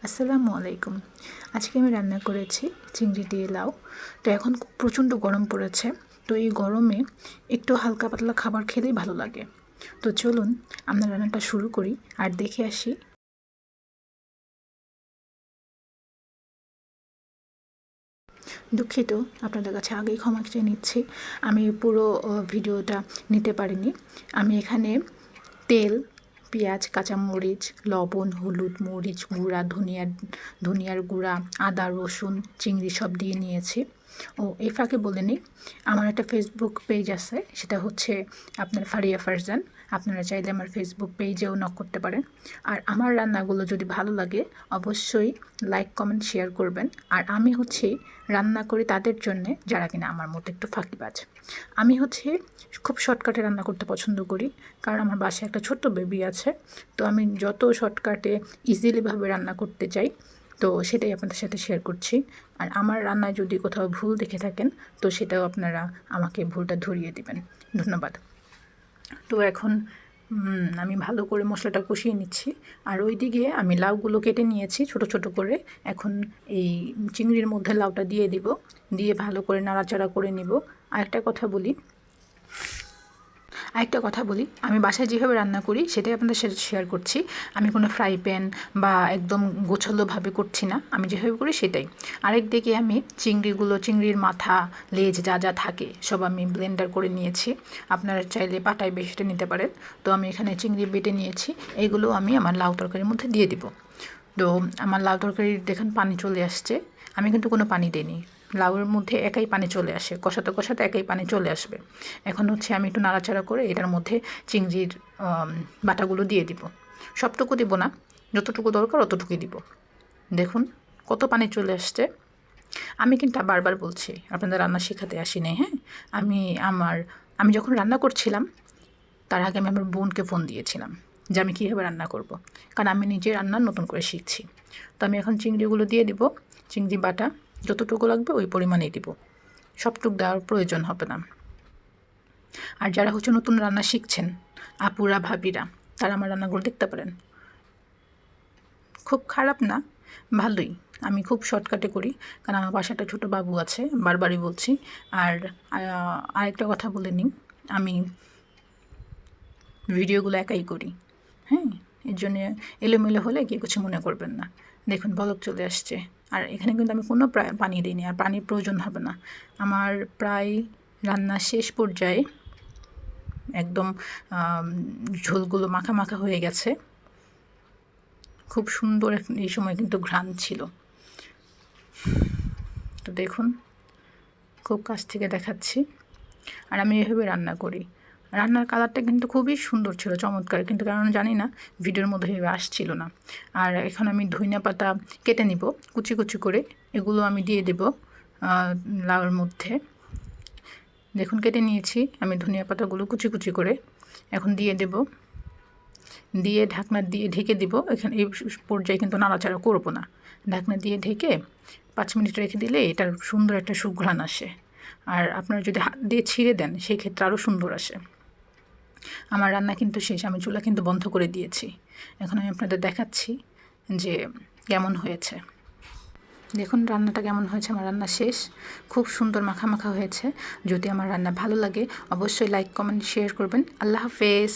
আসসালামু আলাইকুম। আজকে আমি রান্না করেছি চিংড়ি দিয়ে লাউ। তো এখন প্রচণ্ড গরম পড়েছে। তো এই গরমে একটু হালকা পাতলা খাবার খেলেই ভালো লাগে। তো চলুন আমরা রান্নাটা শুরু করি আর দেখে আসি। দুঃখিত, আপনাদের কাছে আগেই ক্ষমা চেয়ে নিচ্ছি। আমি পুরো ভিডিওটা নিতে পারিনি। আমি এখানে তেল, পেঁয়াজ, কাঁচামরিচ, লবণ, হলুদ, মরিচ গুঁড়া, ধনিয়ার গুঁড়া, আদা, রসুন, চিংড়ি সব দিয়ে নিয়েছি। এই ফাঁকে বলে নিই, আমার একটা ফেসবুক পেজ আছে, সেটা হচ্ছে আপনার ফারিয়া ফারজান। আপনারা চাইলে আমার ফেসবুক পেজেও নক করতে পারেন। আর আমার রান্নাগুলো যদি ভালো লাগে অবশ্যই লাইক, কমেন্ট, শেয়ার করবেন। আর আমি হচ্ছে রান্না করি তাদের জন্যে যারা কিনা আমার মতো একটু ফাঁকিবাজ। আমি হচ্ছে খুব শর্টকাটে রান্না করতে পছন্দ করি, কারণ আমার বাসায় একটা ছোট্ট বেবি আছে। তো আমি যত শর্টকাটে ইজিলিভাবে রান্না করতে চাই, তো সেটাই আপনাদের সাথে শেয়ার করছি। আর আমার রান্নায় যদি কোথাও ভুল দেখে থাকেন তো সেটাও আপনারা আমাকে ভুলটা ধরিয়ে দিবেন। ধন্যবাদ। তো এখন আমি ভালো করে মশলাটা কষিয়ে নিচ্ছি। আর ওইদিকে আমি লাউগুলো কেটে নিয়েছি ছোট ছোট করে। এখন এই চিংড়ির মধ্যে লাউটা দিয়ে দিব, দিয়ে ভালো করে নাড়াচাড়া করে নিব। আরেকটা কথা বলি, আমি বাসায় যেভাবে রান্না করি সেটাই আপনাদের সাথে শেয়ার করছি। আমি কোনো ফ্রাই প্যান বা একদম গোছালোভাবে করছি না, আমি যেভাবে করি সেটাই। আরেকদিকে আমি চিংড়ির মাথা, লেজ যা যা থাকে সব আমি ব্লেন্ডার করে নিয়েছি। আপনারা চাইলে পাটায় বেটে নিতে পারেন। তো আমি এখানে চিংড়ি বেটে নিয়েছি, এইগুলো আমি আমার লাউ তরকারির মধ্যে দিয়ে দিব। তো আমার লাউ তরকারির দেখেন পানি চলে আসছে, আমি কিন্তু কোনো পানি দিইনি। লাউয়ের মধ্যে একাই পানি চলে আসে, কষাতে কষাতে একাই পানি চলে আসবে। এখন হচ্ছে আমি একটু নাড়াচাড়া করে এটার মধ্যে চিংড়ির বাটাগুলো দিয়ে দিব। সবটুকু দিব না, যতটুকু দরকার অতটুকুই দিব। দেখুন কত পানি চলে আসছে। আমি কিন্তু বারবার বলছি আপনাদের রান্না শেখাতে আসিনি। হ্যাঁ, আমি যখন রান্না করছিলাম তার আগে আমি আমার বোনকে ফোন দিয়েছিলাম যে আমি কীভাবে রান্না করব, কারণ আমি নিজে রান্না নতুন করে শিখছি। তো আমি এখন চিংড়িগুলো দিয়ে দিব। চিংড়ি বাটা যতটুকু লাগবে ওই পরিমাণেই দিব, সবটুকু দেওয়ার প্রয়োজন হবে না। আর যারা হচ্ছে নতুন রান্না শিখছেন, আপুরা ভাবিরা, তারা আমার রান্নাগুলো দেখতে পারেন। খুব খারাপ না, ভালোই। আমি খুব শর্টকাটে করি, কারণ আমার বাসায় একটা ছোটো বাবু আছে, বারবারই বলছি। আর আরেকটা কথা বলে নিই, আমি ভিডিওগুলো একাই করি। হ্যাঁ, এর জন্যে এলোমেলো হলে কেউ কিছু মনে করবেন না। দেখুন বলক চলে আসছে। আর এখানে কিন্তু আমি কোনো পানি দিইনি, আর পানির প্রয়োজন হবে না। আমার প্রায় রান্না শেষ পর্যায়ে, একদম ঝোলগুলো মাখা মাখা হয়ে গেছে। খুব সুন্দর এই সময় কিন্তু ঘ্রাণ ছিল। তো দেখুন খুব কাছ থেকে দেখাচ্ছি। আর আমি এভাবে রান্না করি। রান্নার কালারটা কিন্তু খুবই সুন্দর ছিল, চমৎকার, কিন্তু কারণ জানি না ভিডিওর মধ্যে এভাবে আসছিল না। আর এখন আমি ধনিয়া পাতা কেটে নিব কুচি কুচি করে, এগুলো আমি দিয়ে দেব লাউয়ের মধ্যে। দেখুন কেটে নিয়েছি আমি ধনিয়া পাতাগুলো কুচি কুচি করে, এখন দিয়ে দেব। দিয়ে ঢাকনা দিয়ে ঢেকে দিব। এখানে এই পর্যায়ে কিন্তু নাড়াচাড়া করবো না, ঢাকনা দিয়ে ঢেকে 5 মিনিট রেখে দিলে এটার সুন্দর একটা সুঘ্রাণ আসে। আর আপনারা যদি হাত দিয়ে ছিঁড়ে দেন সেই ক্ষেত্রে আরও সুন্দর আসে। আমার রান্না কিন্তু শেষ, আমি চুলা কিন্তু বন্ধ করে দিয়েছি। এখন আমি আপনাদের দেখাচ্ছি যে কেমন হয়েছে। দেখুন রান্নাটা কেমন হয়েছে। আমার রান্না শেষ, খুব সুন্দর মাখা মাখা হয়েছে। যদি আমার রান্না ভালো লাগে অবশ্যই লাইক, কমেন্ট, শেয়ার করবেন। আল্লাহ হাফেজ।